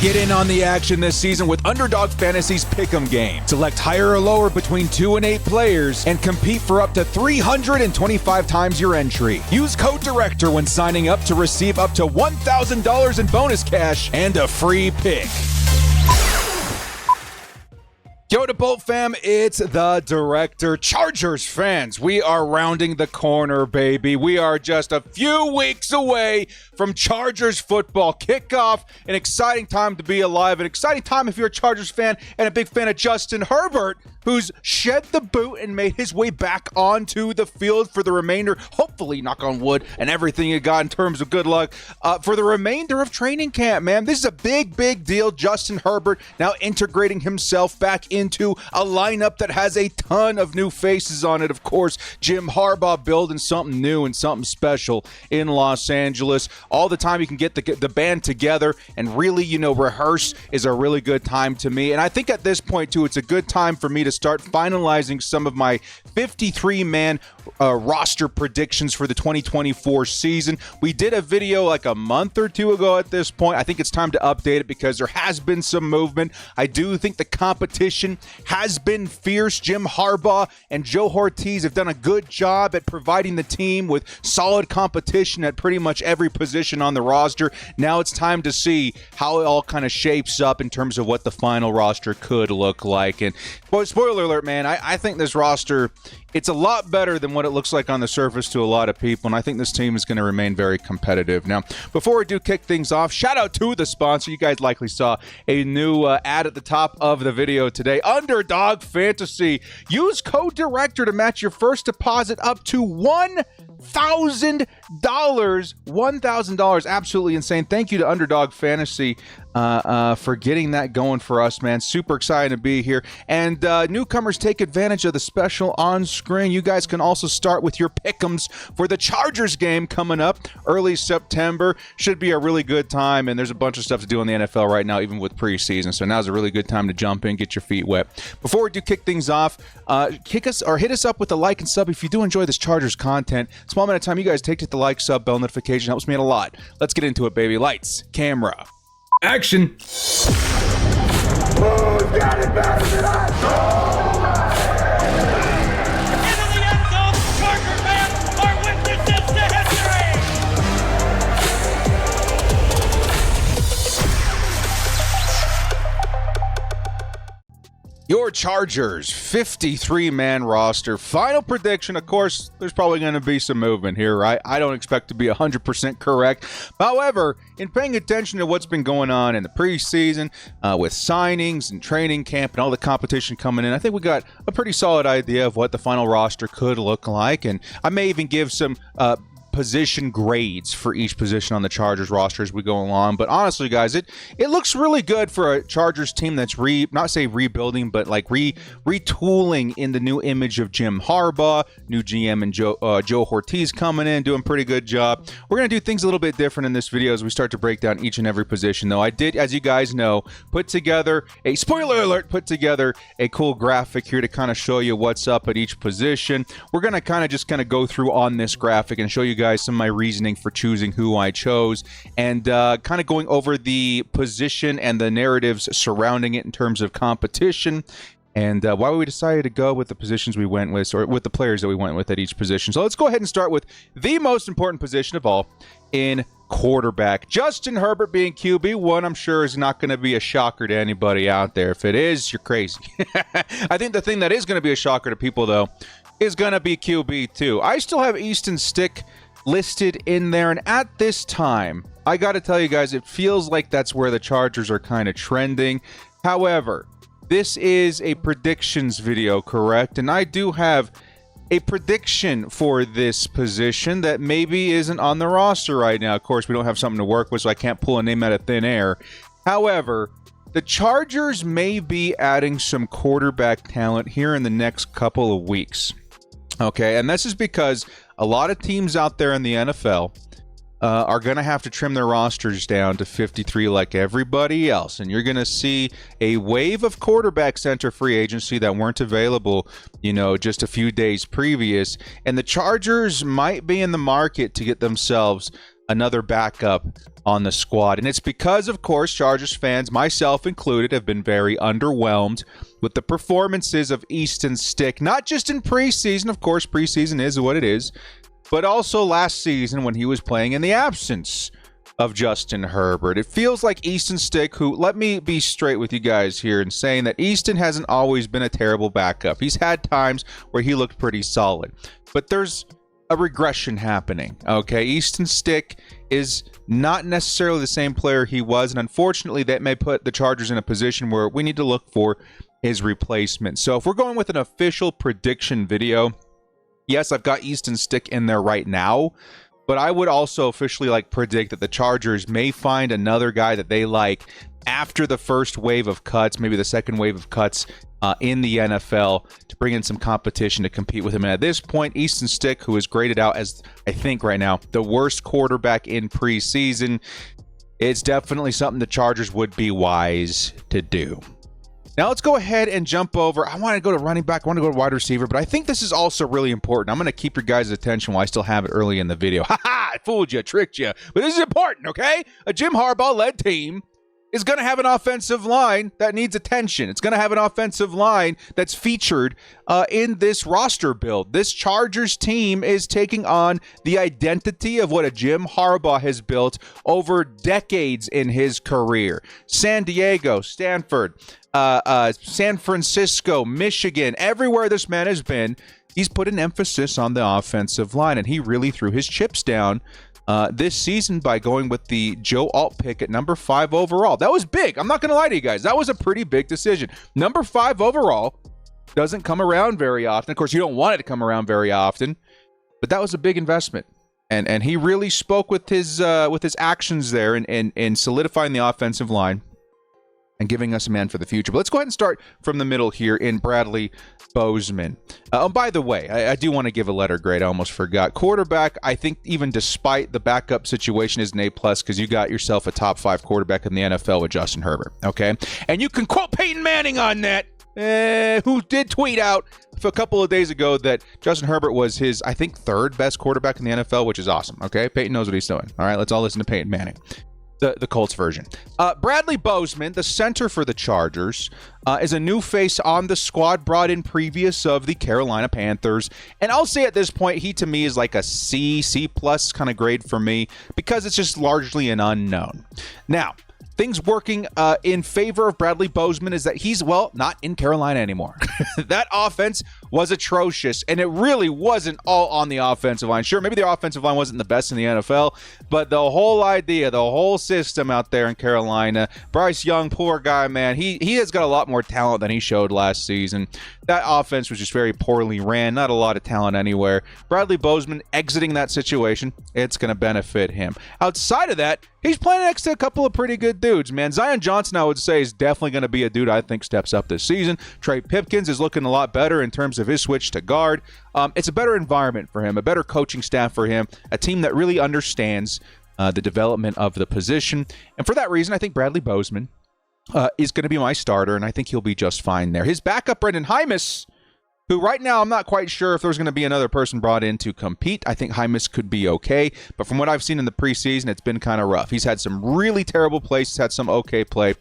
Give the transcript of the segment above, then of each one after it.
Get in on the action this season with Underdog Fantasy's Pick'em game. Select higher or lower between 2 and 8 players and compete for up to 325 times your entry. Use code DIRECTOR when signing up to receive up to $1,000 in bonus cash and a free pick. Yo to Bolt fam, it's the Director. Chargers fans, we are rounding the corner, baby. We are just a few weeks away from Chargers football kickoff. An exciting time to be alive. An exciting time if you're a Chargers fan and a big fan of Justin Herbert, who's shed the boot and made his way back onto the field for the remainder, hopefully, knock on wood, and everything you got in terms of good luck, for the remainder of training camp, man. This is a big, big deal. Justin Herbert now integrating himself back into a lineup that has a ton of new faces on it. Of course, Jim Harbaugh building something new and something special in Los Angeles. All the time you can get the band together and really, rehearse is a really good time to me. And I think at this point, too, it's a good time for me to start finalizing some of my 53-man roster predictions for the 2024 season. We did a video like a month or two ago at this point. I think it's time to update it because there has been some movement. I do think the competition has been fierce. Jim Harbaugh and Joe Ortiz have done a good job at providing the team with solid competition at pretty much every position on the roster. Now it's time to see how it all kind of shapes up in terms of what the final roster could look like. And boy, spoiler alert, man, I think this roster, it's a lot better than what it looks like on the surface to a lot of people, and I think this team is going to remain very competitive. Now, before we do kick things off, shout out to the sponsor. You guys likely saw a new ad at the top of the video today. Underdog Fantasy. Use code DIRECTOR to match your first deposit up to $1,000. $1,000. Absolutely insane. Thank you to Underdog Fantasy for getting that going for us, man. Super excited to be here. And newcomers, take advantage of the special on screen. You guys can also start with your pick'ems for the Chargers game coming up early September. Should be a really good time, and there's a bunch of stuff to do in the NFL right now, even with preseason. So now's a really good time to jump in, get your feet wet. Before we do kick things off, hit us up with a like and sub if you do enjoy this Chargers content. Small amount of time you guys take to hit the like, sub, bell notification. Helps me out a lot. Let's get into it, baby. Lights, camera, action. Who's got it better than us? Into the end zone, Charger fans are witnesses to history! Your Chargers 53-man roster. Final prediction, of course, there's probably going to be some movement here, right? I don't expect to be 100% correct. However, in paying attention to what's been going on in the preseason with signings and training camp and all the competition coming in, I think we got a pretty solid idea of what the final roster could look like. And I may even give some position grades for each position on the Chargers roster as we go along. But honestly, guys, it looks really good for a Chargers team that's not say rebuilding, but like retooling in the new image of Jim Harbaugh, new GM and Joe Ortiz coming in, doing a pretty good job. We're going to do things a little bit different in this video as we start to break down each and every position, though. I did, as you guys know, put together a cool graphic here to kind of show you what's up at each position. We're going to kind of go through on this graphic and show you guys some of my reasoning for choosing who I chose, and kind of going over the position and the narratives surrounding it in terms of competition, and why we decided to go with the positions we went with, or with the players that we went with at each position. So let's go ahead and start with the most important position of all in quarterback. Justin Herbert being QB1, I'm sure, is not going to be a shocker to anybody out there. If it is, you're crazy. I think the thing that is going to be a shocker to people, though, is going to be QB2. I still have Easton Stick listed in there, and at this time, I got to tell you guys, it feels like that's where the Chargers are kind of trending. However, this is a predictions video, correct? And I do have a prediction for this position that maybe isn't on the roster right now. Of course, we don't have something to work with, so I can't pull a name out of thin air. However, the Chargers may be adding some quarterback talent here in the next couple of weeks. Okay, and this is because a lot of teams out there in the NFL are going to have to trim their rosters down to 53 like everybody else. And you're going to see a wave of quarterbacks enter free agency that weren't available, just a few days previous. And the Chargers might be in the market to get themselves another backup on the squad. And it's because, of course, Chargers fans, myself included, have been very underwhelmed with the performances of Easton Stick, not just in preseason. Of course, preseason is what it is, but also last season when he was playing in the absence of Justin Herbert. It feels like Easton Stick, who, let me be straight with you guys here in saying that Easton hasn't always been a terrible backup. He's had times where he looked pretty solid, but there's a regression happening. Okay, Easton Stick is not necessarily the same player he was, and unfortunately that may put the Chargers in a position where we need to look for his replacement. So if we're going with an official prediction video, yes, I've got Easton Stick in there right now, but I would also officially predict that the Chargers may find another guy that they like after the first wave of cuts, maybe the second wave of cuts in the NFL, to bring in some competition to compete with him. And at this point, Easton Stick, who is graded out as, I think right now, the worst quarterback in preseason, it's definitely something the Chargers would be wise to do. Now let's go ahead and jump over. I want to go to running back. I want to go to wide receiver, but I think this is also really important. I'm going to keep your guys' attention while I still have it early in the video. Ha-ha! I fooled you, tricked you. But this is important, okay? A Jim Harbaugh-led team is going to have an offensive line that needs attention. It's going to have an offensive line that's featured in this roster build. This Chargers team is taking on the identity of what a Jim Harbaugh has built over decades in his career. San Diego, Stanford, San Francisco, Michigan, everywhere this man has been, he's put an emphasis on the offensive line, and he really threw his chips down this season by going with the Joe Alt pick at number 5 overall. That was big. I'm not going to lie to you guys. That was a pretty big decision. Number 5 overall doesn't come around very often. Of course, you don't want it to come around very often, but that was a big investment. And he really spoke with his actions there in solidifying the offensive line and giving us a man for the future. But let's go ahead and start from the middle here in Bradley Bozeman. By the way, I do want to give a letter grade. I almost forgot. Quarterback, I think even despite the backup situation, is an A+ because you got yourself a top 5 quarterback in the NFL with Justin Herbert, okay? And you can quote Peyton Manning on that, who did tweet out a couple of days ago that Justin Herbert was his, I think, 3rd best quarterback in the NFL, which is awesome, okay? Peyton knows what he's doing. All right, let's all listen to Peyton Manning. The Colts version. Bradley Bozeman, the center for the Chargers, is a new face on the squad brought in previous of the Carolina Panthers. And I'll say at this point, he to me is like a C+ kind of grade for me because it's just largely an unknown. Now, things working in favor of Bradley Bozeman is that he's, well, not in Carolina anymore. That offense was atrocious, and it really wasn't all on the offensive line. Sure, maybe the offensive line wasn't the best in the NFL, but the whole idea, the whole system out there in Carolina, Bryce Young, poor guy, man, he has got a lot more talent than he showed last season. That offense was just very poorly ran, not a lot of talent anywhere. Bradley Bozeman exiting that situation, it's going to benefit him. Outside of that, he's playing next to a couple of pretty good dudes, man. Zion Johnson, I would say, is definitely going to be a dude I think steps up this season. Trey Pipkins is looking a lot better in terms of his switch to guard. It's a better environment for him, a better coaching staff for him, a team that really understands the development of the position. And for that reason, I think Bradley Bozeman is going to be my starter, and I think he'll be just fine there. His backup, Brendan Hymus, who right now I'm not quite sure if there's going to be another person brought in to compete. I think Hymus could be okay, but from what I've seen in the preseason, it's been kind of rough. He's had some really terrible plays, he's had some okay play,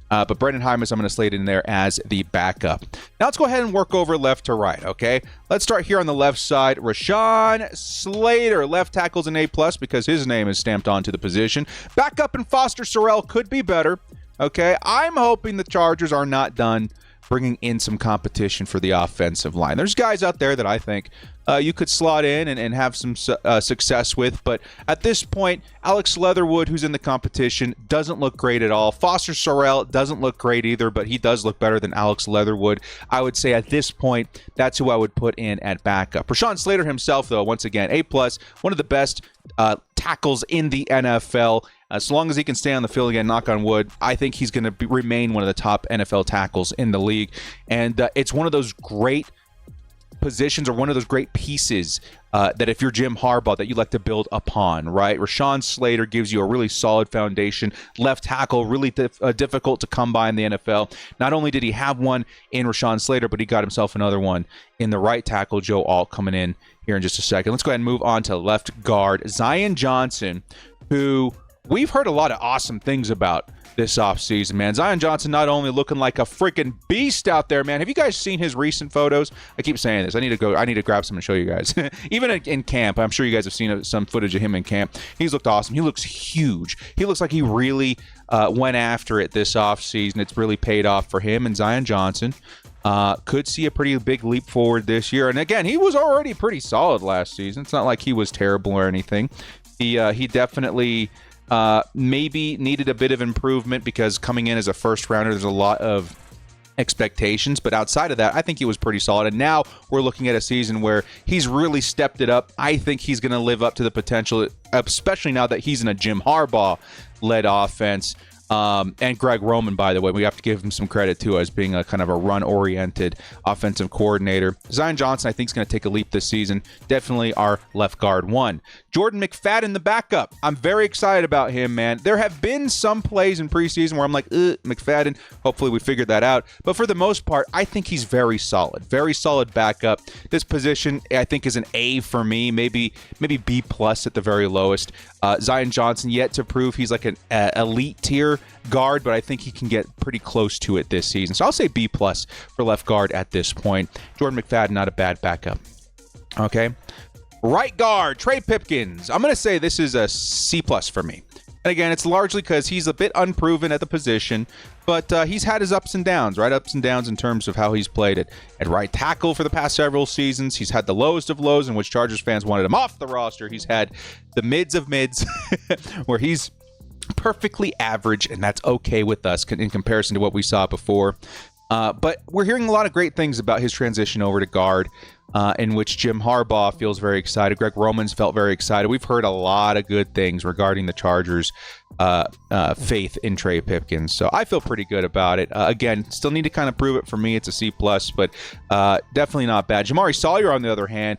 but Brendan Hymus, I'm going to slate in there as the backup. Now let's go ahead and work over left to right, okay? Let's start here on the left side. Rashawn Slater, left tackle's an A+ because his name is stamped onto the position. Backup and Foster Sorrell could be better, okay? I'm hoping the Chargers are not done bringing in some competition for the offensive line. There's guys out there that I think you could slot in and have some success with, but at this point, Alex Leatherwood, who's in the competition, doesn't look great at all. Foster Sorrell doesn't look great either, but he does look better than Alex Leatherwood. I would say at this point, that's who I would put in at backup. Rashawn Slater himself, though, once again, A+, one of the best tackles in the NFL. As long as he can stay on the field again, knock on wood, I think he's going to remain one of the top NFL tackles in the league. And it's one of those great positions or one of those great pieces that if you're Jim Harbaugh that you like to build upon, right? Rashawn Slater gives you a really solid foundation. Left tackle, really difficult to come by in the NFL. Not only did he have one in Rashawn Slater, but he got himself another one in the right tackle, Joe Alt, coming in here in just a second. Let's go ahead and move on to left guard. Zion Johnson, who we've heard a lot of awesome things about this offseason, man. Zion Johnson not only looking like a freaking beast out there, man. Have you guys seen his recent photos? I keep saying this. I need to grab some and show you guys. Even in camp, I'm sure you guys have seen some footage of him in camp. He's looked awesome. He looks huge. He looks like he really went after it this offseason. It's really paid off for him, and Zion Johnson could see a pretty big leap forward this year. And again, he was already pretty solid last season. It's not like he was terrible or anything. He definitely maybe needed a bit of improvement because coming in as a first rounder, there's a lot of expectations. But outside of that, I think he was pretty solid. And now we're looking at a season where he's really stepped it up. I think he's going to live up to the potential, especially now that he's in a Jim Harbaugh-led offense. And Greg Roman, by the way, we have to give him some credit too as being a kind of a run-oriented offensive coordinator. Zion Johnson, I think, is going to take a leap this season. Definitely our left guard one. Jordan McFadden, the backup. I'm very excited about him, man. There have been some plays in preseason where I'm like, McFadden. Hopefully we figured that out. But for the most part, I think he's very solid. Very solid backup. This position, I think, is an A for me. Maybe B plus at the very lowest. Zion Johnson yet to prove he's like an elite tier guard, but I think he can get pretty close to it this season. So I'll say B plus for left guard at this point. Jordan McFadden, not a bad backup. Okay. Right guard, Trey Pipkins. I'm going to say this is a C plus for me. And again, it's largely because he's a bit unproven at the position, but he's had his ups and downs, right? Ups and downs in terms of how he's played it. At right tackle for the past several seasons, he's had the lowest of lows in which Chargers fans wanted him off the roster. He's had the mids of mids where he's perfectly average, and that's okay with us in comparison to what we saw before. But we're hearing a lot of great things about his transition over to guard, in which Jim Harbaugh feels very excited. Greg Roman's felt very excited. We've heard a lot of good things regarding the Chargers' faith in Trey Pipkins. So I feel pretty good about it. Again, still need to kind of prove it for me. It's a C+, but definitely not bad. Jamari Sawyer, on the other hand,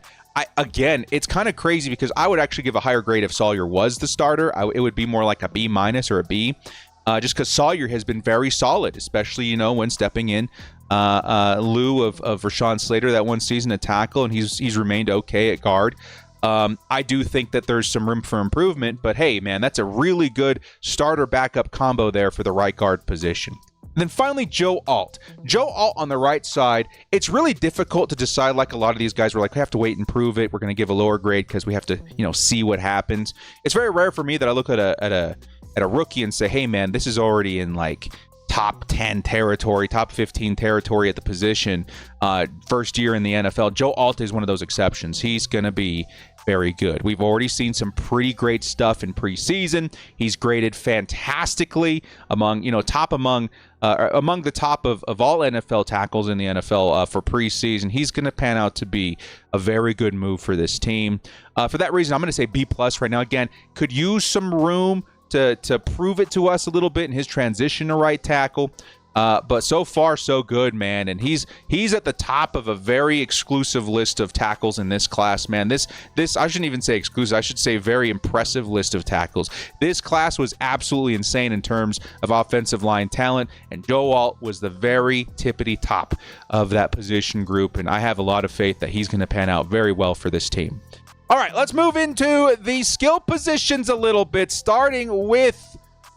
again, it's kind of crazy because I would actually give a higher grade if Sawyer was the starter. It would be more like a B- or a B. Just because Sawyer has been very solid, especially, when stepping in lieu of Rashawn Slater that one season at tackle, and he's remained okay at guard. I do think that there's some room for improvement, but hey, man, that's a really good starter-backup combo there for the right guard position. And then finally, Joe Alt. Joe Alt on the right side, it's really difficult to decide. Like a lot of these guys were like, we have to wait and prove it. We're going to give a lower grade because we have to, see what happens. It's very rare for me that I look at a rookie and say, hey, man, this is already in like top 10 territory, top 15 territory at the position. First year in the NFL. Joe Alt is one of those exceptions. He's going to be very good. We've already seen some pretty great stuff in preseason. He's graded fantastically among the top of all NFL tackles in the NFL for preseason. He's going to pan out to be a very good move for this team. For that reason, I'm going to say B plus right now. Again, could use some room to prove it to us a little bit in his transition to right tackle. But so far, so good, man. And he's at the top of a very exclusive list of tackles in this class, man. This I shouldn't even say exclusive. I should say very impressive list of tackles. This class was absolutely insane in terms of offensive line talent, and Joe Alt was the very tippity top of that position group, and I have a lot of faith that he's going to pan out very well for this team. All right, let's move into the skill positions a little bit, starting with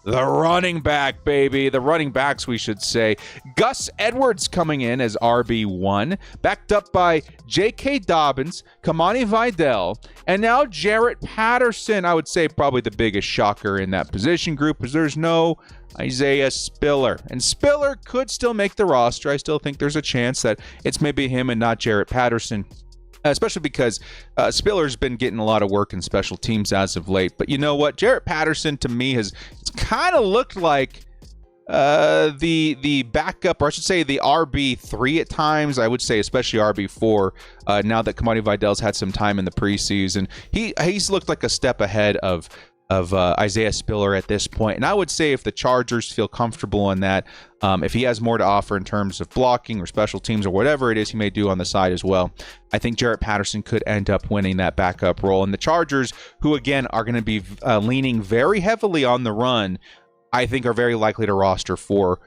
the running back, baby. The running backs, we should say. Gus Edwards coming in as RB1, backed up by J.K. Dobbins, Kamani Vidal, and now Jarrett Patterson. I would say probably the biggest shocker in that position group is there's no Isaiah Spiller. And Spiller could still make the roster. I still think there's a chance that it's maybe him and not Jarrett Patterson. Especially because Spiller's been getting a lot of work in special teams as of late. But you know what? Jarrett Patterson, to me, has kind of looked like the backup, or I should say the RB3 at times. I would say especially RB4 now that Kamani Vidal's had some time in the preseason. He's looked like a step ahead of Isaiah Spiller at this point. And I would say if the Chargers feel comfortable in that, if he has more to offer in terms of blocking or special teams or whatever it is he may do on the side as well, I think Jarrett Patterson could end up winning that backup role. And the Chargers, who again are going to be leaning very heavily on the run, I think are very likely to roster for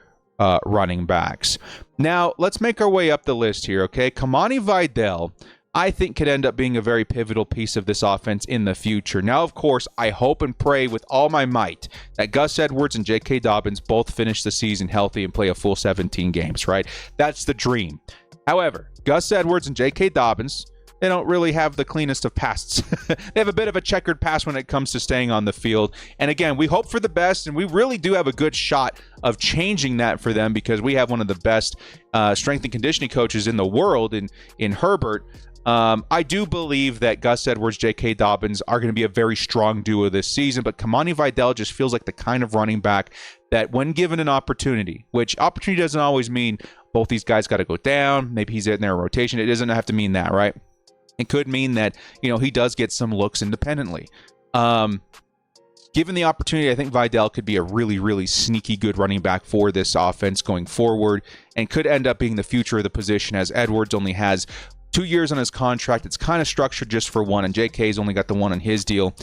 running backs. Now, let's make our way up the list here, okay? Kamani Vidal, I think could end up being a very pivotal piece of this offense in the future. Now, of course, I hope and pray with all my might that Gus Edwards and J.K. Dobbins both finish the season healthy and play a full 17 games, right? That's the dream. However, Gus Edwards and J.K. Dobbins, they don't really have the cleanest of pasts. They have a bit of a checkered past when it comes to staying on the field. And again, we hope for the best, and we really do have a good shot of changing that for them because we have one of the best strength and conditioning coaches in the world in Herbert. I do believe that Gus Edwards, J.K. Dobbins are going to be a very strong duo this season, but Kamani Vidal just feels like the kind of running back that when given an opportunity, which opportunity doesn't always mean both these guys got to go down, maybe he's in their rotation. It doesn't have to mean that, right? It could mean that, he does get some looks independently. Given the opportunity, I think Vidal could be a really, really sneaky good running back for this offense going forward and could end up being the future of the position as Edwards only has 2 years on his contract. It's kind of structured just for one, and JK's only got the one on his deal.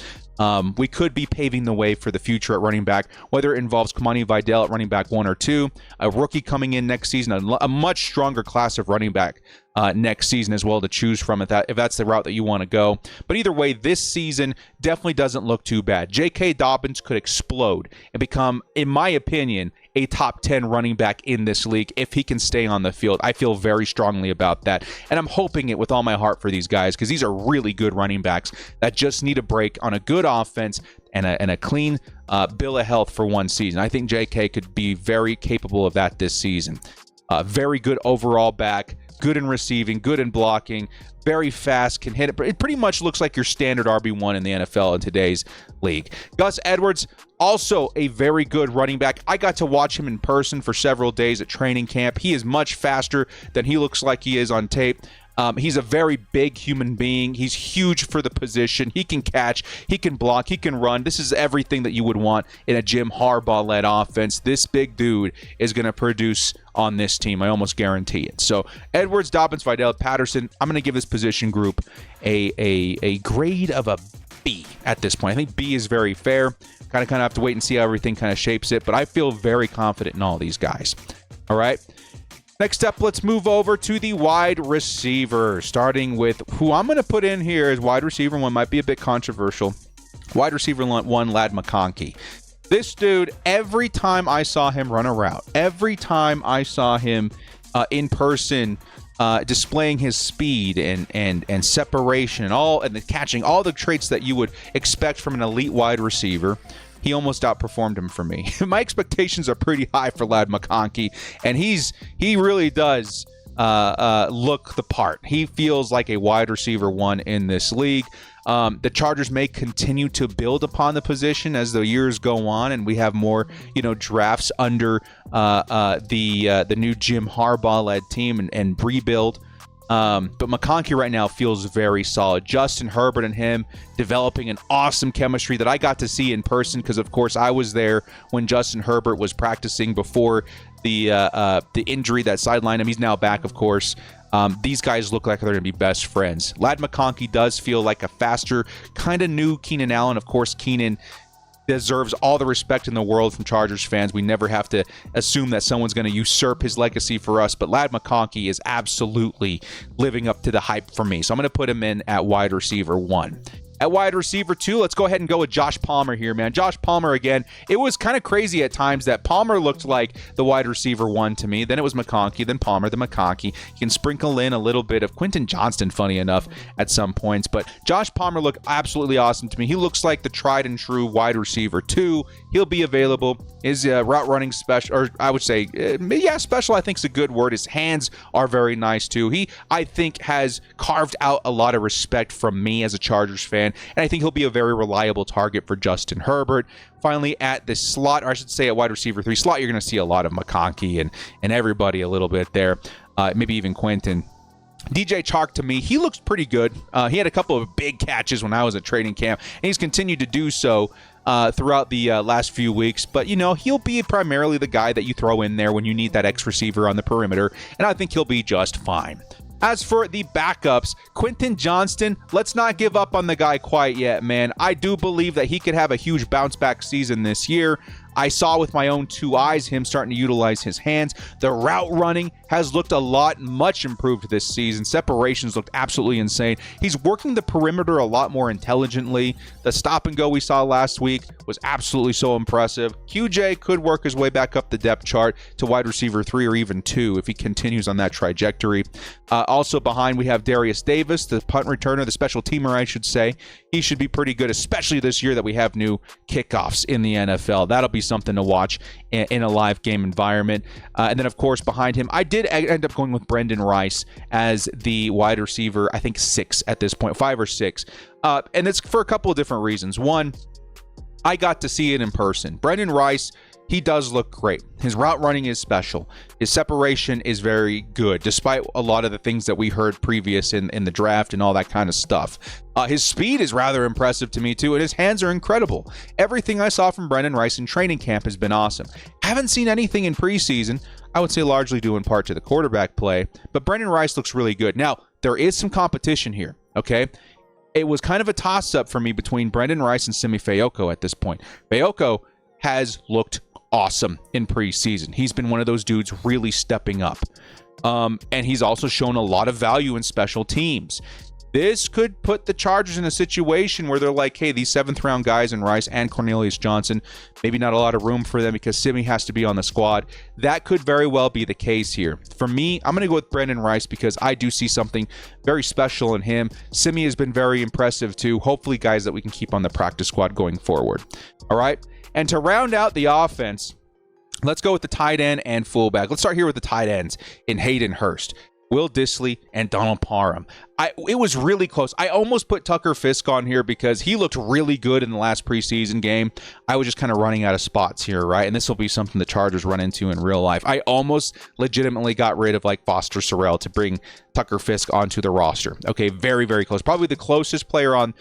We could be paving the way for the future at running back, whether it involves Kamani Vidal at running back 1 or 2, a rookie coming in next season, a much stronger class of running back next season as well to choose from if that's the route that you want to go. But either way, this season definitely doesn't look too bad. J.K. Dobbins could explode and become, in my opinion, a top 10 running back in this league if he can stay on the field. I feel very strongly about that, and I'm hoping it with all my heart for these guys because these are really good running backs that just need a break on a good offense and a clean bill of health for one season. I think J.K. could be very capable of that this season. Very good overall back, good in receiving, good in blocking, very fast, can hit it. It pretty much looks like your standard RB1 in the NFL in today's league. Gus Edwards, also a very good running back. I got to watch him in person for several days at training camp. He is much faster than he looks like he is on tape. He's a very big human being. He's huge for the position. He can catch, he can block, he can run. This is everything that you would want in a Jim Harbaugh-led offense. This big dude is going to produce on this team. I almost guarantee it. So Edwards, Dobbins, Vidal, Patterson, I'm going to give this position group a grade of a B at this point. I think B is very fair. Kind of have to wait and see how everything kind of shapes it, but I feel very confident in all these guys. All right. Next up, let's move over to the wide receiver, starting with who I'm going to put in here as wide receiver one. Might be a bit controversial. Wide receiver one, Ladd McConkey. This dude, every time I saw him run a route, every time I saw him in person displaying his speed and separation and the catching, all the traits that you would expect from an elite wide receiver, he almost outperformed him for me. My expectations are pretty high for Ladd McConkey, and he really does look the part. He feels like a wide receiver one in this league. The Chargers may continue to build upon the position as the years go on, and we have more, drafts under the new Jim Harbaugh-led team and rebuild. But McConkey right now feels very solid. Justin Herbert and him developing an awesome chemistry that I got to see in person because, of course, I was there when Justin Herbert was practicing before the injury that sidelined him. He's now back, of course. These guys look like they're going to be best friends. Ladd McConkey does feel like a faster, kind of new Keenan Allen. Of course, Keenan deserves all the respect in the world from Chargers fans. We never have to assume that someone's going to usurp his legacy for us, but Ladd McConkey is absolutely living up to the hype for me. So I'm going to put him in at wide receiver 1. At wide receiver 2, let's go ahead and go with Josh Palmer here, man. Josh Palmer, again, it was kind of crazy at times that Palmer looked like the wide receiver 1 to me. Then it was McConkey, then Palmer, then McConkey. You can sprinkle in a little bit of Quentin Johnston, funny enough, at some points. But Josh Palmer looked absolutely awesome to me. He looks like the tried and true wide receiver 2. He'll be available. His route running special, or I would say, special I think is a good word. His hands are very nice too. He, I think, has carved out a lot of respect from me as a Chargers fan. And I think he'll be a very reliable target for Justin Herbert. Finally, at the slot, or I should say at wide receiver 3 slot, you're going to see a lot of McConkey and everybody a little bit there, maybe even Quentin. DJ Chark, to me, he looks pretty good. He had a couple of big catches when I was at training camp, and he's continued to do so throughout the last few weeks. But, he'll be primarily the guy that you throw in there when you need that X receiver on the perimeter, and I think he'll be just fine. As for the backups, Quentin Johnston, let's not give up on the guy quite yet, man. I do believe that he could have a huge bounce-back season this year. I saw with my own two eyes him starting to utilize his hands. The route running has looked much improved this season. Separations looked absolutely insane. He's working the perimeter a lot more intelligently. The stop and go we saw last week was absolutely so impressive. QJ could work his way back up the depth chart to wide receiver 3 or even 2 if he continues on that trajectory. Also behind, we have Darius Davis, the punt returner, the special teamer, I should say. He should be pretty good, especially this year that we have new kickoffs in the NFL. That'll be something to watch in a live game environment. And then, of course, behind him, I did end up going with Brendan Rice as the wide receiver, I think 6 at this point, 5 or 6. And it's for a couple of different reasons. One, I got to see it in person. Brendan Rice, he does look great. His route running is special. His separation is very good, despite a lot of the things that we heard previous in the draft and all that kind of stuff. His speed is rather impressive to me, too, and his hands are incredible. Everything I saw from Brendan Rice in training camp has been awesome. Haven't seen anything in preseason, I would say largely due in part to the quarterback play, but Brendan Rice looks really good. Now, there is some competition here, okay? It was kind of a toss-up for me between Brendan Rice and Simi Fehoko at this point. Fehoko has looked awesome in preseason. He's been one of those dudes really stepping up. And he's also shown a lot of value in special teams. This could put the Chargers in a situation where they're like, hey, these 7th-round guys in Rice and Cornelius Johnson, maybe not a lot of room for them because Simi has to be on the squad. That could very well be the case here. For me, I'm going to go with Brendan Rice because I do see something very special in him. Simi has been very impressive too. Hopefully guys that we can keep on the practice squad going forward. All right. And to round out the offense, let's go with the tight end and fullback. Let's start here with the tight ends in Hayden Hurst, Will Dissly, and Donald Parham. It was really close. I almost put Tucker Fisk on here because he looked really good in the last preseason game. I was just kind of running out of spots here, right? And this will be something the Chargers run into in real life. I almost legitimately got rid of like Foster Sorrell to bring Tucker Fisk onto the roster. Okay, very, very close. Probably the closest player on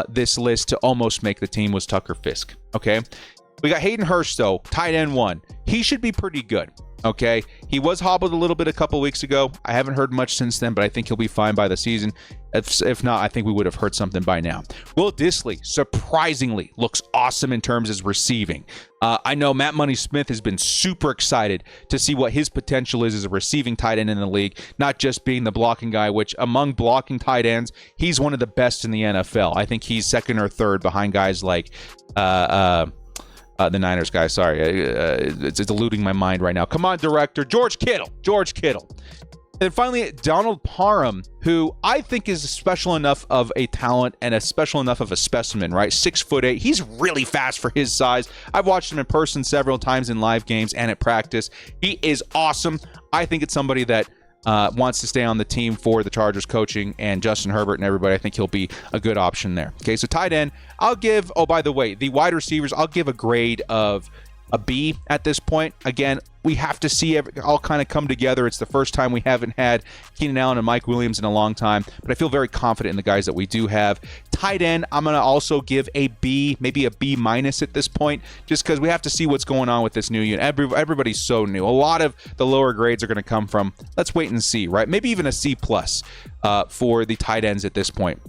this list to almost make the team was Tucker Fisk. Okay, we got Hayden Hurst, though, tight end 1. He should be pretty good. Okay, he was hobbled a little bit a couple weeks ago. I haven't heard much since then, but I think he'll be fine by the season. If not, I think we would have heard something by now. Will Dissly, surprisingly, looks awesome in terms of receiving. I know Matt Money Smith has been super excited to see what his potential is as a receiving tight end in the league, not just being the blocking guy, which among blocking tight ends, he's one of the best in the NFL. I think he's second or third behind guys like the Niners guy, sorry. It's eluding my mind right now. Come on, director. George Kittle. And finally, Donald Parham, who I think is special enough of a talent and a special enough of a specimen, right? 6'8". He's really fast for his size. I've watched him in person several times in live games and at practice. He is awesome. I think it's somebody that wants to stay on the team for the Chargers coaching and Justin Herbert and everybody. I think he'll be a good option there. Okay, so tight end, I'll give, oh, by the way, the wide receivers, I'll give a grade of a B at this point. Again, we have to see it all kind of come together. It's the first time we haven't had Keenan Allen and Mike Williams in a long time, but I feel very confident in the guys that we do have. Tight end, I'm going to also give a B, maybe a B- at this point, just because we have to see what's going on with this new unit. Everybody's so new. A lot of the lower grades are going to come from, let's wait and see, right? Maybe even a C+ for the tight ends at this point.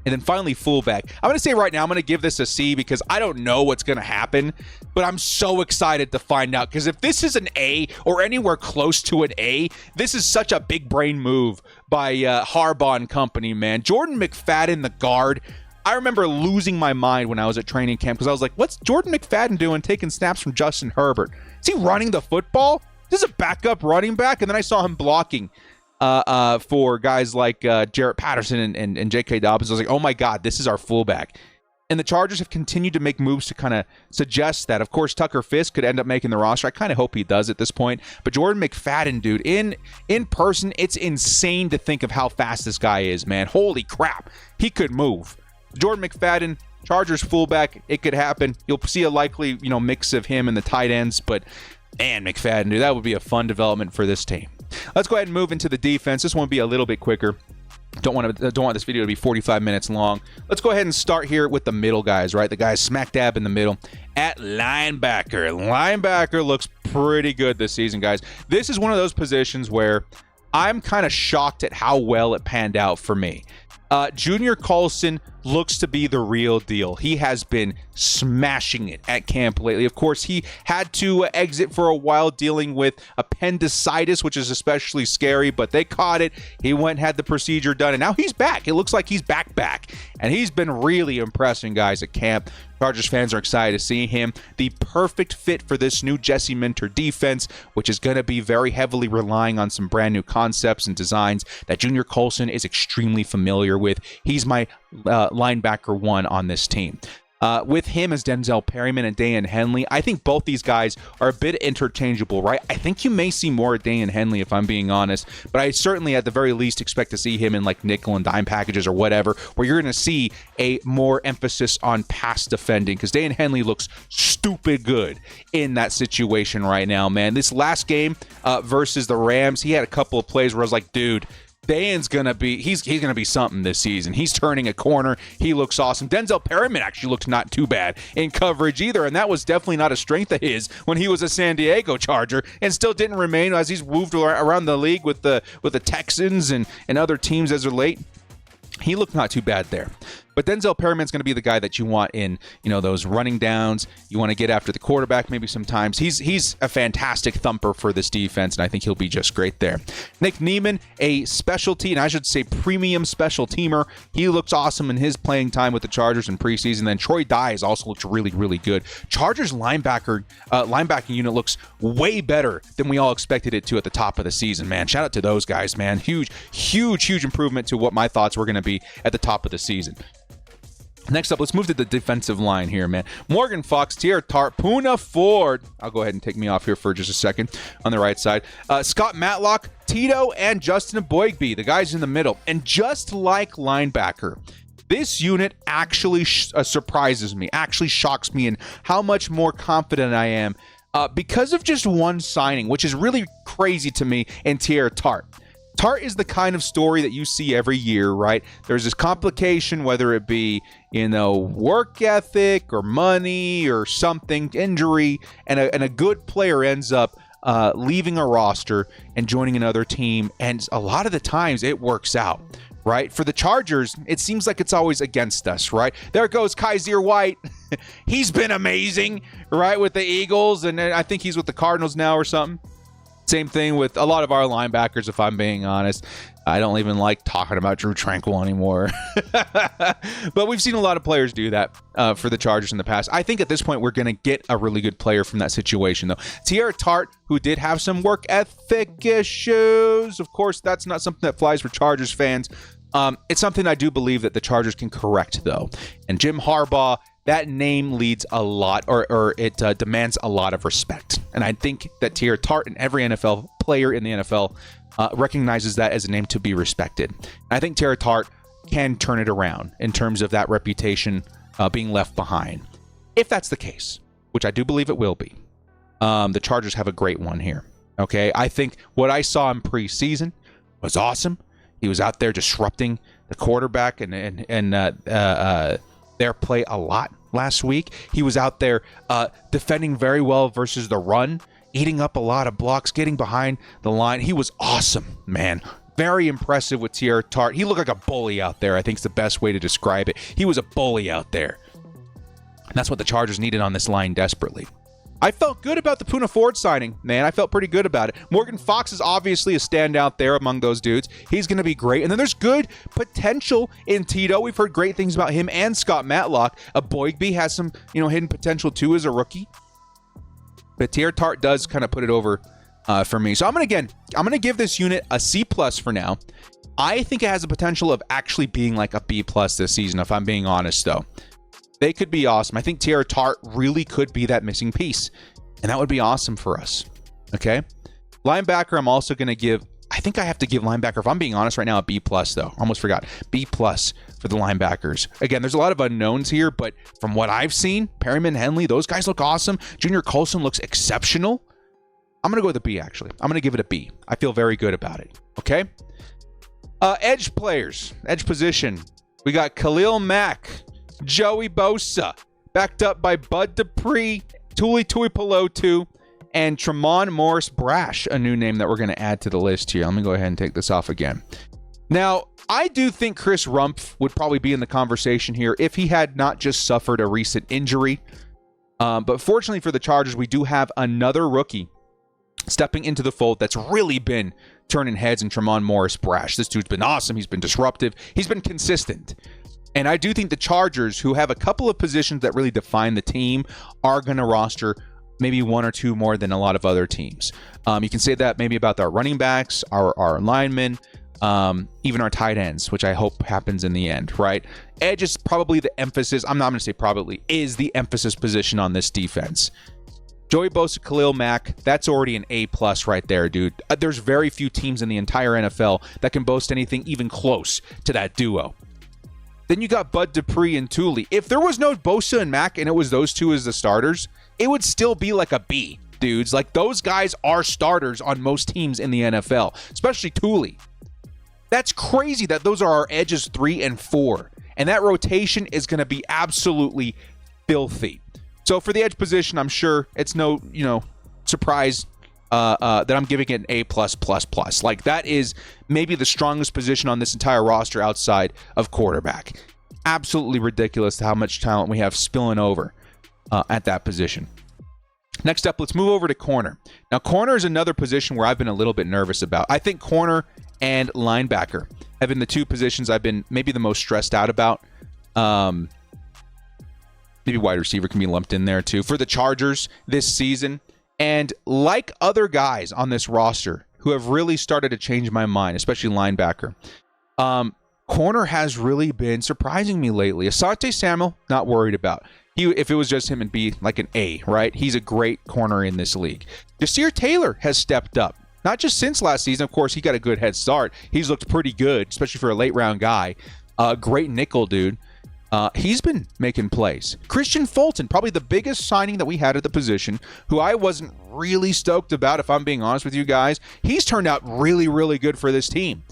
And then finally, fullback. I'm going to say right now, I'm going to give this a C because I don't know what's going to happen, but I'm so excited to find out. Because if this is an A or anywhere close to an A, this is such a big brain move by Harbaugh and company, man. Jordan McFadden, the guard. I remember losing my mind when I was at training camp because I was like, what's Jordan McFadden doing taking snaps from Justin Herbert? Is he running the football? This is a backup running back? And then I saw him blocking for guys like Jarrett Patterson and J.K. Dobbins. I was like, oh my God, this is our fullback. And the Chargers have continued to make moves to kind of suggest that. Of course, Tucker Fisk could end up making the roster. I kind of hope he does at this point. But Jordan McFadden, dude, in person, it's insane to think of how fast this guy is, man. Holy crap. He could move. Jordan McFadden, Chargers fullback, it could happen. You'll see a likely, mix of him and the tight ends. But, man, McFadden, dude, that would be a fun development for this team. Let's go ahead and move into the defense. This one will be a little bit quicker. Don't want this video to be 45 minutes long. Let's go ahead and start here with the middle guys, right? The guys smack dab in the middle at linebacker. Linebacker looks pretty good this season, guys. This is one of those positions where I'm kind of shocked at how well it panned out for me. Junior Colson looks to be the real deal. He has been smashing it at camp lately. Of course, he had to exit for a while dealing with appendicitis, which is especially scary, but they caught it. He went and had the procedure done, and now he's back. It looks like he's back. And he's been really impressing guys at camp. Chargers fans are excited to see him. The perfect fit for this new Jesse Minter defense, which is going to be very heavily relying on some brand new concepts and designs that Junior Colson is extremely familiar with. He's my linebacker one on this team. With him as Denzel Perryman and Dayan Henley, I think both these guys are a bit interchangeable, right? I think you may see more of Dayan Henley if I'm being honest, but I certainly at the very least expect to see him in like nickel and dime packages or whatever, where you're going to see a more emphasis on pass defending, because Dayan Henley looks stupid good in that situation right now, man. This last game versus the Rams, he had a couple of plays where I was like, dude, Dayan's gonna be he's gonna be something this season. He's turning a corner. He looks awesome. Denzel Perryman actually looked not too bad in coverage either, and that was definitely not a strength of his when he was a San Diego Charger, and still didn't remain as he's moved around the league with the Texans and other teams as of late. He looked not too bad there. But Denzel Perryman's going to be the guy that you want in, those running downs. You want to get after the quarterback maybe sometimes. He's a fantastic thumper for this defense, and I think he'll be just great there. Nick Neiman, a specialty, and I should say premium special teamer. He looks awesome in his playing time with the Chargers in preseason. Then Troy Dye has also looked really, really good. Chargers linebacking unit looks way better than we all expected it to at the top of the season, man. Shout out to those guys, man. Huge improvement to what my thoughts were going to be at the top of the season. Next up, let's move to the defensive line here, man. Morgan Fox, Tierra Tart, Poona Ford. I'll go ahead and take me off here for just a second on the right side. Scott Matlock, Tito, and Justin Boygby, the guys in the middle. And just like linebacker, this unit actually surprises me, actually shocks me in how much more confident I am because of just one signing, which is really crazy to me, in Tierra Tart. Tart is the kind of story that you see every year, right? There's this complication, whether it be, work ethic or money or something, injury, and a good player ends up leaving a roster and joining another team. And a lot of the times it works out, right? For the Chargers, it seems like it's always against us, right? There goes Kaiser White. He's been amazing, right, with the Eagles. And I think he's with the Cardinals now or something. Same thing with a lot of our linebackers, if I'm being honest. I don't even like talking about Drew Tranquill anymore. But we've seen a lot of players do that for the Chargers in the past. I think at this point we're going to get a really good player from that situation, though. Tierra Tart, who did have some work ethic issues. Of course, that's not something that flies for Chargers fans. It's something I do believe that the Chargers can correct, though. And Jim Harbaugh, that name leads a lot, or it demands a lot of respect. And I think that Tierra Tart and every NFL player in the NFL recognizes that as a name to be respected. And I think Tierra Tart can turn it around in terms of that reputation being left behind. If that's the case, which I do believe it will be, the Chargers have a great one here. Okay, I think what I saw in preseason was awesome. He was out there disrupting the quarterback and their play a lot last week. He was out there defending very well versus the run, eating up a lot of blocks, getting behind the line. He was awesome, man. Very impressive with Tierra Tart. He looked like a bully out there, I think is the best way to describe it. He was a bully out there. And that's what the Chargers needed on this line desperately. I felt good about the Poona Ford signing, man. I felt pretty good about it. Morgan Fox is obviously a standout there among those dudes. He's going to be great. And then there's good potential in Tito. We've heard great things about him and Scott Matlock. Boygby has some, hidden potential too as a rookie. But Tierra Tart does kind of put it over for me. So I'm going to give this unit a C+ for now. I think it has the potential of actually being like a B+ this season, if I'm being honest, though. They could be awesome. I think Tierra Tart really could be that missing piece, and that would be awesome for us. Okay? Linebacker, I'm also going to give, I think I have to give linebacker, if I'm being honest right now, a B+, though. Almost forgot. B+ for the linebackers. Again, there's a lot of unknowns here, but from what I've seen, Perryman, Henley, those guys look awesome. Junior Colson looks exceptional. I'm going to go with a B, actually. I'm going to give it a B. I feel very good about it. Okay? Edge players, edge position. We got Khalil Mack, Joey Bosa, backed up by Bud Dupree, Tuli Tuipulotu, and Tremont Morris Brash, a new name that we're going to add to the list here. Let me go ahead and take this off again. Now, I do think Chris Rumpf would probably be in the conversation here if he had not just suffered a recent injury. But fortunately for the Chargers, we do have another rookie stepping into the fold that's really been turning heads in Tremont Morris Brash. This dude's been awesome. He's been disruptive. He's been consistent. And I do think the Chargers, who have a couple of positions that really define the team, are going to roster maybe one or two more than a lot of other teams. You can say that maybe about our running backs, our linemen, even our tight ends, which I hope happens in the end, right? Edge is probably the emphasis. I'm not going to say probably, is the emphasis position on this defense. Joey Bosa, Khalil Mack, that's already an A+ right there, dude. There's very few teams in the entire NFL that can boast anything even close to that duo. Then you got Bud Dupree and Thule. If there was no Bosa and Mack and it was those two as the starters, it would still be like a B, dudes. Like, those guys are starters on most teams in the NFL, especially Thule. That's crazy that those are our edges 3 and 4. And that rotation is going to be absolutely filthy. So for the edge position, I'm sure it's no, surprise that I'm giving it an A+++. Like, that is maybe the strongest position on this entire roster outside of quarterback. Absolutely ridiculous how much talent we have spilling over at that position. Next up, let's move over to corner. Now, corner is another position where I've been a little bit nervous about. I think corner and linebacker have been the two positions I've been maybe the most stressed out about. Maybe wide receiver can be lumped in there too for the Chargers this season. And like other guys on this roster who have really started to change my mind, especially linebacker, corner has really been surprising me lately. Asante Samuel, not worried about. If it was just him, it'd be like an A, right? He's a great corner in this league. Jasir Taylor has stepped up. Not just since last season. Of course, he got a good head start. He's looked pretty good, especially for a late-round guy. Great nickel, dude. He's been making plays. Christian Fulton, probably the biggest signing that we had at the position, who I wasn't really stoked about, if I'm being honest with you guys. He's turned out really, really good for this team.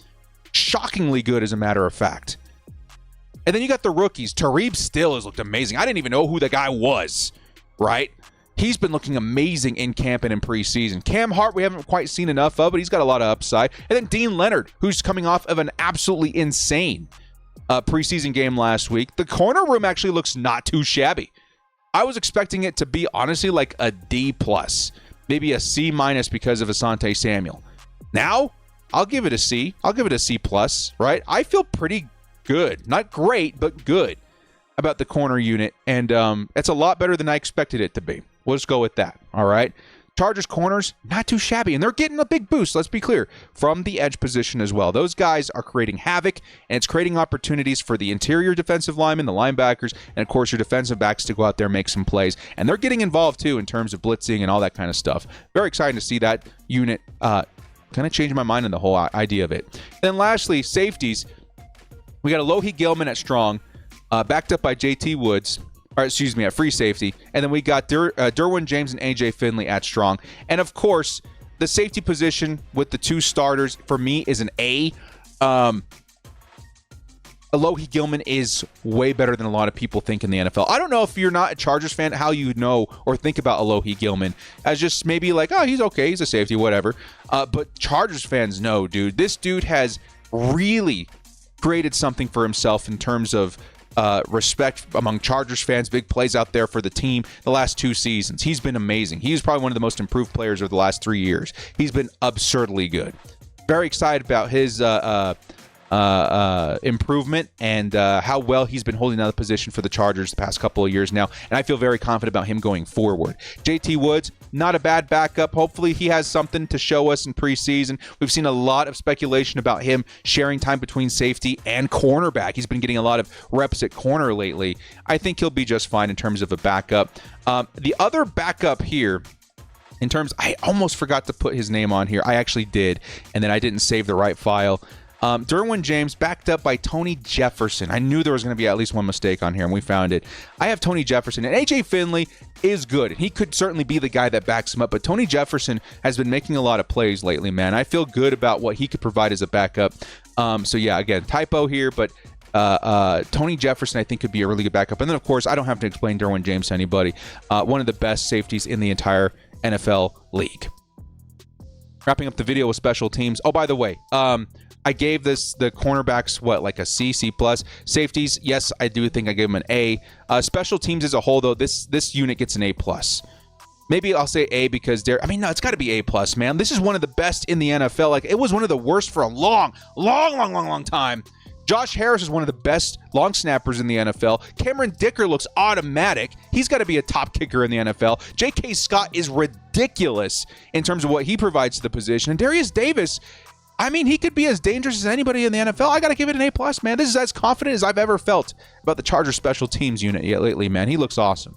Shockingly good, as a matter of fact. And then you got the rookies. Tareeb Still has looked amazing. I didn't even know who the guy was, right? He's been looking amazing in camp and in preseason. Cam Hart, we haven't quite seen enough of, but he's got a lot of upside. And then Dean Leonard, who's coming off of an absolutely insane preseason game last week. The corner room actually looks not too shabby. I was expecting it to be, honestly, like a D+, maybe a C- because of Asante Samuel. Now, I'll give it a C. I'll give it a C+, right? I feel pretty good. Not great, but good about the corner unit. And it's a lot better than I expected it to be. We'll just go with that, all right? Chargers corners, not too shabby, and they're getting a big boost, let's be clear, from the edge position as well. Those guys are creating havoc, and it's creating opportunities for the interior defensive linemen, the linebackers, and of course your defensive backs to go out there and make some plays. And they're getting involved too in terms of blitzing and all that kind of stuff. Very exciting to see that unit kind of change my mind on the whole idea of it. Then lastly, safeties. We got Alohi Gilman at strong, backed up by JT Woods. At free safety. And then we got Derwin James and AJ Finley at strong. And of course, the safety position with the two starters for me is an A. Alohi Gilman is way better than a lot of people think in the NFL. I don't know if you're not a Chargers fan, how you know or think about Alohi Gilman as just maybe like, oh, he's okay, he's a safety, whatever. But Chargers fans know, dude, this dude has really created something for himself in terms of respect among Chargers fans, big plays out there for the team the last 2 seasons. He's been amazing. He's probably one of the most improved players of the last 3 years. He's been absurdly good. Very excited about his improvement and how well he's been holding down the position for the Chargers the past couple of years now. And I feel very confident about him going forward. JT Woods, not a bad backup. Hopefully he has something to show us in preseason. We've seen a lot of speculation about him sharing time between safety and cornerback. He's been getting a lot of reps at corner lately. I think he'll be just fine in terms of a backup. The other backup here, in terms, I almost forgot to put his name on here. I actually did, and then I didn't save the right file. Derwin James, backed up by Tony Jefferson. I knew there was going to be at least one mistake on here, and we found it. I have Tony Jefferson, and AJ Finley is good. He could certainly be the guy that backs him up, but Tony Jefferson has been making a lot of plays lately, man. I feel good about what he could provide as a backup. So yeah, again, typo here, but Tony Jefferson, I think, could be a really good backup. And then, of course, I don't have to explain Derwin James to anybody. One of the best safeties in the entire NFL league. Wrapping up the video with special teams. Oh, by the way, I gave the cornerbacks, like a C, C+. Safeties, yes, I do think I gave them an A. Special teams as a whole, though, this unit gets an A+. Maybe I'll say A because no, it's got to be A+, man. This is one of the best in the NFL. Like, it was one of the worst for a long time. Josh Harris is one of the best long snappers in the NFL. Cameron Dicker looks automatic. He's got to be a top kicker in the NFL. J.K. Scott is ridiculous in terms of what he provides to the position. And Darius Davis, he could be as dangerous as anybody in the NFL. I got to give it an A+, man. This is as confident as I've ever felt about the Chargers special teams unit lately, man. He looks awesome.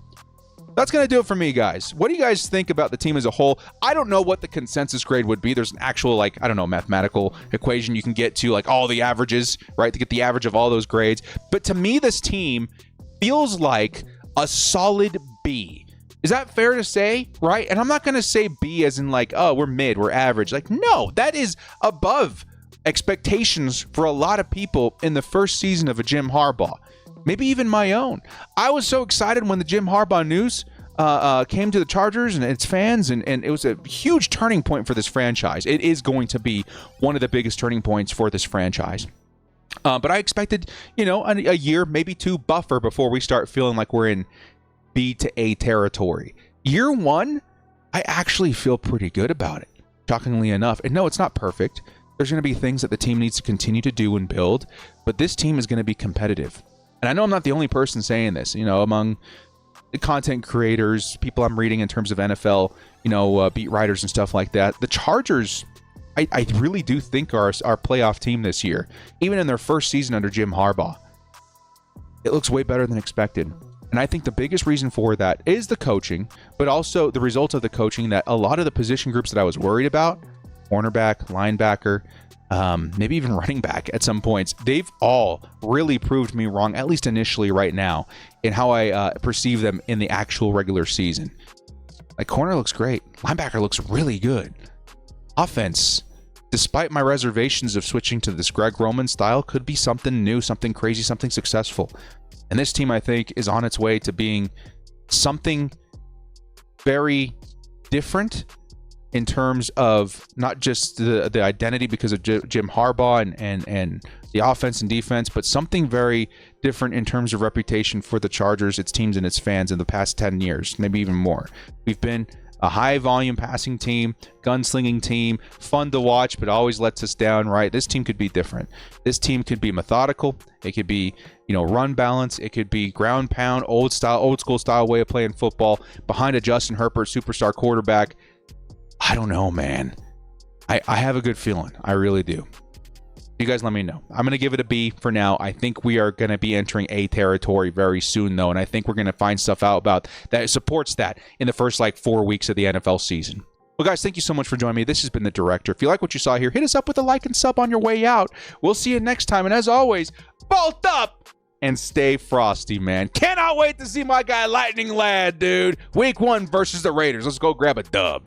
That's going to do it for me, guys. What do you guys think about the team as a whole? I don't know what the consensus grade would be. There's an actual, mathematical equation you can get to, all the averages, right, to get the average of all those grades. But to me, this team feels like a solid B. Is that fair to say, right? And I'm not going to say B as in we're mid, we're average. No, that is above expectations for a lot of people in the first season of a Jim Harbaugh. Maybe even my own. I was so excited when the Jim Harbaugh news came to the Chargers and its fans, and it was a huge turning point for this franchise. It is going to be one of the biggest turning points for this franchise. But I expected, a year, maybe two buffer before we start feeling like we're in B to A territory. Year one, I actually feel pretty good about it, shockingly enough. And no, it's not perfect. There's going to be things that the team needs to continue to do and build, but this team is going to be competitive. And I know I'm not the only person saying this, among the content creators, people I'm reading in terms of NFL, beat writers and stuff like that. The Chargers, I really do think are our playoff team this year, even in their first season under Jim Harbaugh. It looks way better than expected. And I think the biggest reason for that is the coaching, but also the result of the coaching that a lot of the position groups that I was worried about, cornerback, linebacker, maybe even running back at some points, they've all really proved me wrong, at least initially right now, in how I perceive them in the actual regular season. Corner looks great. Linebacker looks really good. Offense, despite my reservations of switching to this Greg Roman style, could be something new, something crazy, something successful. And this team, I think, is on its way to being something very different in terms of not just the identity because of Jim Harbaugh and the offense and defense, but something very different in terms of reputation for the Chargers, its teams, and its fans in the past 10 years, maybe even more. We've been a high-volume passing team, gunslinging team, fun to watch, but always lets us down, right? This team could be different. This team could be methodical. It could be, run balance. It could be ground pound, old school style way of playing football behind a Justin Herbert superstar quarterback. I don't know, man. I have a good feeling. I really do. You guys let me know. I'm going to give it a B for now. I think we are going to be entering A territory very soon, though, and I think we're going to find stuff out about that supports that in the first 4 weeks of the NFL season. Well, guys, thank you so much for joining me. This has been The Director. If you like what you saw here, hit us up with a like and sub on your way out. We'll see you next time, and as always, bolt up and stay frosty, man. Cannot wait to see my guy Lightning Lad, dude. Week 1 versus the Raiders. Let's go grab a dub.